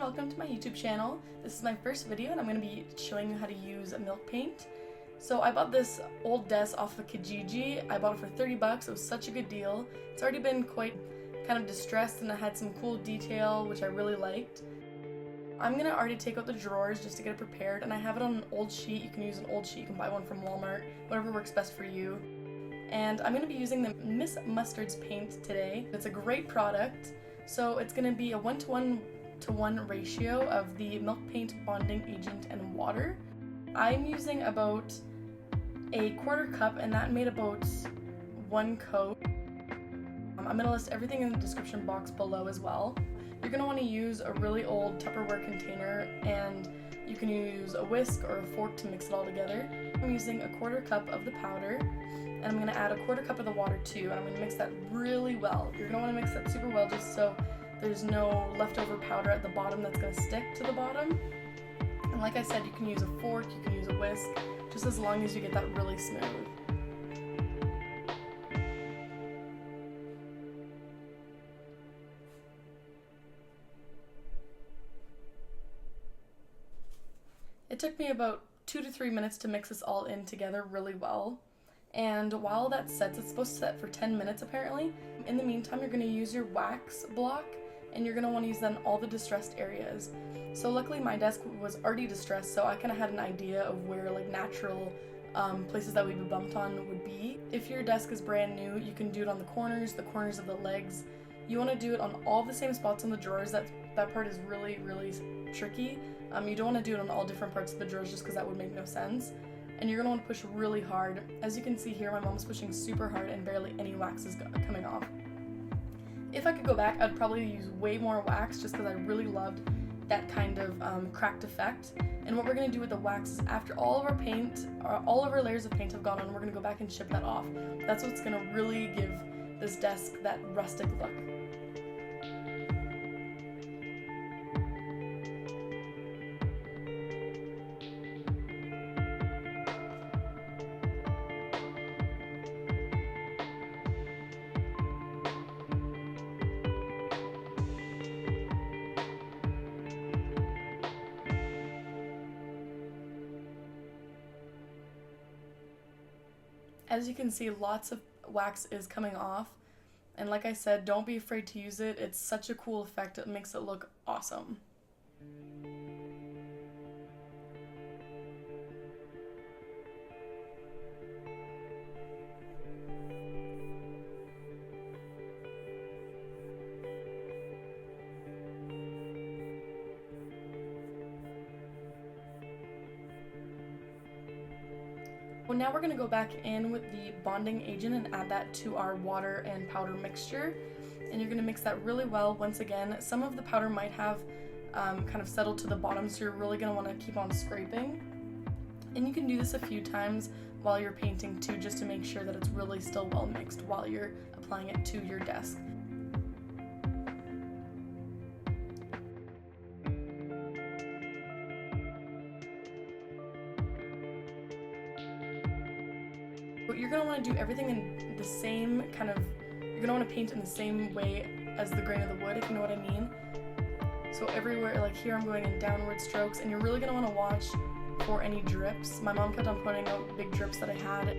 everyone, welcome to my YouTube channel. This is my first video and I'm going to be showing you how to use milk paint. So I bought this old desk off of Kijiji. I bought it for 30 bucks. It was such a good deal. It's already been quite kind of distressed and it had some cool detail which I really liked. I'm going to already take out the drawers just to get it prepared, and I have it on an old sheet. You can use an old sheet, you can buy one from Walmart, whatever works best for you. And I'm going to be using the Miss Mustard's paint today. It's a great product. So it's going to be a 1:1 ratio of the milk paint, bonding agent, and water. I'm using about a quarter cup, and that made about 1 coat. I'm going to list everything in the description box below as well. You're going to want to use a really old Tupperware container, and you can use a whisk or a fork to mix it all together. I'm using a quarter cup of the powder, and I'm going to add a quarter cup of the water too, and I'm going to mix that really well. You're going to want to mix that super well just so there's no leftover powder at the bottom that's going to stick to the bottom. And like I said, you can use a fork, you can use a whisk, just as long as you get that really smooth. It took me about 2 to 3 minutes to mix this all in together really well. And while that sets, it's supposed to set for 10 minutes apparently. In the meantime, you're going to use your wax block, and you're going to want to use that in all the distressed areas. So luckily my desk was already distressed, so I kind of had an idea of where like natural places that we'd be bumped on would be. If your desk is brand new, you can do it on the corners of the legs. You want to do it on all the same spots on the drawers. That part is really tricky. You don't want to do it on all different parts of the drawers just because that would make no sense. And you're going to want to push really hard. As you can see here, my mom's pushing super hard and barely any wax is coming off. If I could go back, I'd probably use way more wax just because I really loved that kind of cracked effect. And what we're going to do with the wax is after all of our layers of paint have gone on, we're going to go back and chip that off. That's what's going to really give this desk that rustic look. As you can see, lots of wax is coming off, and like I said, don't be afraid to use it. It's such a cool effect, it makes it look awesome. Well, now we're going to go back in with the bonding agent and add that to our water and powder mixture. And you're going to mix that really well. Once again, some of the powder might have kind of settled to the bottom, so you're really going to want to keep on scraping. And you can do this a few times while you're painting too, just to make sure that it's really still well mixed while you're applying it to your desk. You're going to want to do everything in the same kind of, you're going to want to paint in the same way as the grain of the wood, if you know what I mean. So everywhere, like here I'm going in downward strokes, and you're really going to want to watch for any drips. My mom kept on pointing out big drips that I had.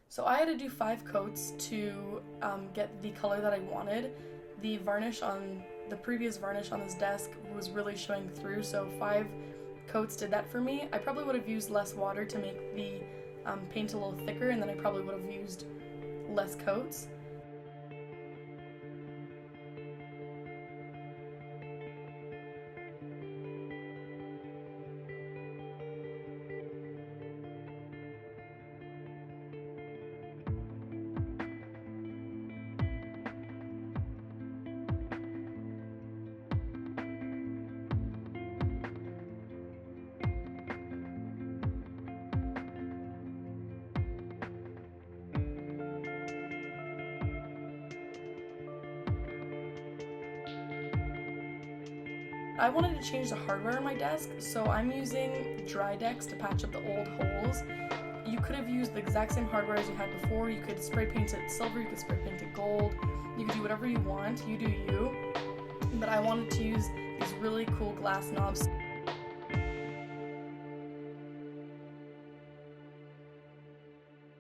So I had to do 5 coats to get the color that I wanted. The previous varnish on this desk was really showing through, so 5 coats did that for me. I probably would have used less water to make the paint a little thicker, and then I probably would have used less coats. I wanted to change the hardware on my desk, so I'm using dry decks to patch up the old holes. You could have used the exact same hardware as you had before. You could spray paint it silver, you could spray paint it gold, you could do whatever you want, you do you. But I wanted to use these really cool glass knobs.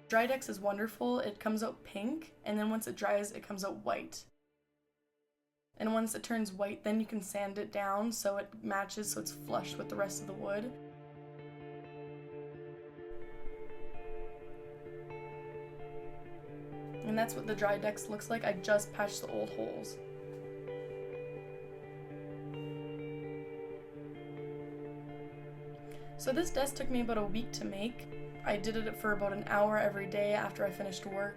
Dry decks is wonderful. It comes out pink, and then once it dries, it comes out white. And once it turns white, then you can sand it down so it matches, so it's flush with the rest of the wood. And that's what the dry decks looks like. I just patched the old holes. So this desk took me about a week to make. I did it for about an hour every day after I finished work.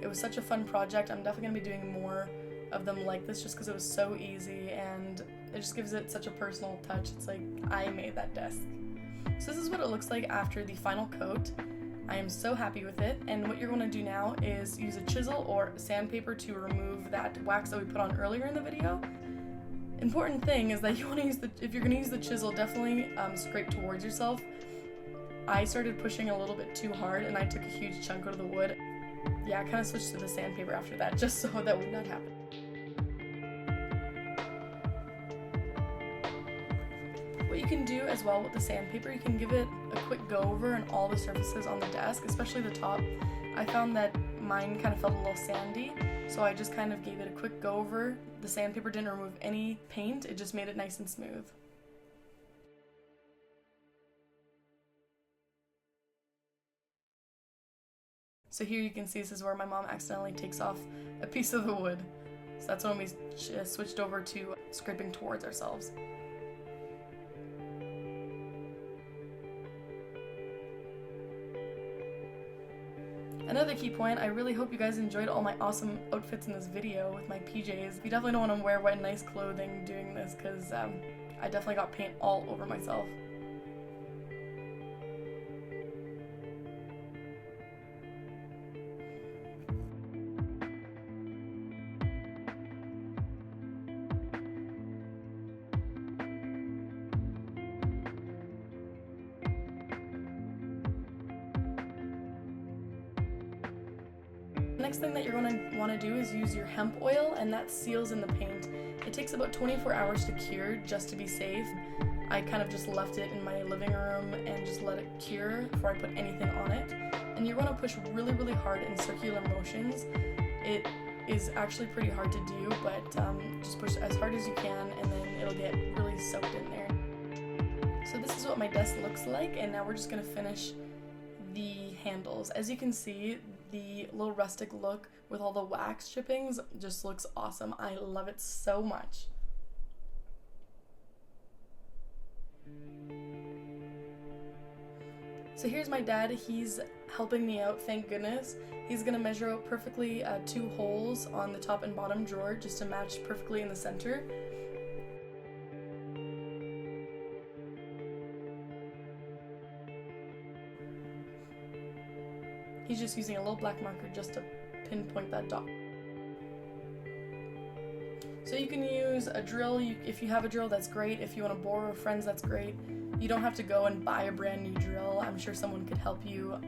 It was such a fun project. I'm definitely going to be doing more of them like this just because it was so easy and it just gives it such a personal touch. It's like I made that desk. So this is what it looks like after the final coat. I am so happy with it, and what you're going to do now is use a chisel or sandpaper to remove that wax that we put on earlier in the video. Important thing is that you want to use if you're going to use the chisel, definitely scrape towards yourself. I started pushing a little bit too hard and I took a huge chunk out of the wood. Yeah, I kind of switched to the sandpaper after that just so that would not happen. What you can do as well with the sandpaper, you can give it a quick go over on all the surfaces on the desk, especially the top. I found that mine kind of felt a little sandy, so I just kind of gave it a quick go over. The sandpaper didn't remove any paint, it just made it nice and smooth. So here you can see this is where my mom accidentally takes off a piece of the wood. So that's when we switched over to scraping towards ourselves. Another key point, I really hope you guys enjoyed all my awesome outfits in this video with my PJs. You definitely don't want to wear wet, nice clothing doing this because I definitely got paint all over myself. Next thing that you're going to want to do is use your hemp oil, and that seals in the paint. It takes about 24 hours to cure just to be safe. I kind of just left it in my living room and just let it cure before I put anything on it. And you're going to push really, really hard in circular motions. It is actually pretty hard to do, but just push as hard as you can and then it'll get really soaked in there. So this is what my desk looks like, and now we're just going to finish the handles. As you can see, the little rustic look with all the wax chippings just looks awesome. I love it so much. So here's my dad. He's helping me out, thank goodness. He's gonna measure out perfectly 2 holes on the top and bottom drawer just to match perfectly in the center. He's just using a little black marker just to pinpoint that dot. So you can use a drill. If you have a drill, that's great. If you want to borrow friends, that's great. You don't have to go and buy a brand new drill. I'm sure someone could help you.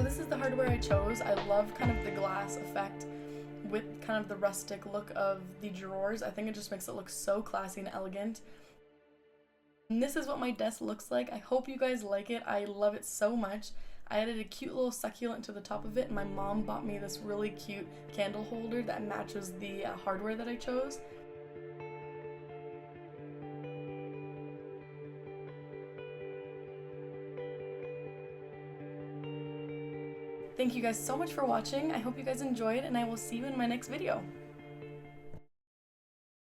This is the hardware I chose. I love kind of the glass effect with kind of the rustic look of the drawers. I think it just makes it look so classy and elegant. And this is what my desk looks like. I hope you guys like it. I love it so much. I added a cute little succulent to the top of it, and my mom bought me this really cute candle holder that matches the hardware that I chose. Thank you guys so much for watching. I hope you guys enjoyed, and I will see you in my next video.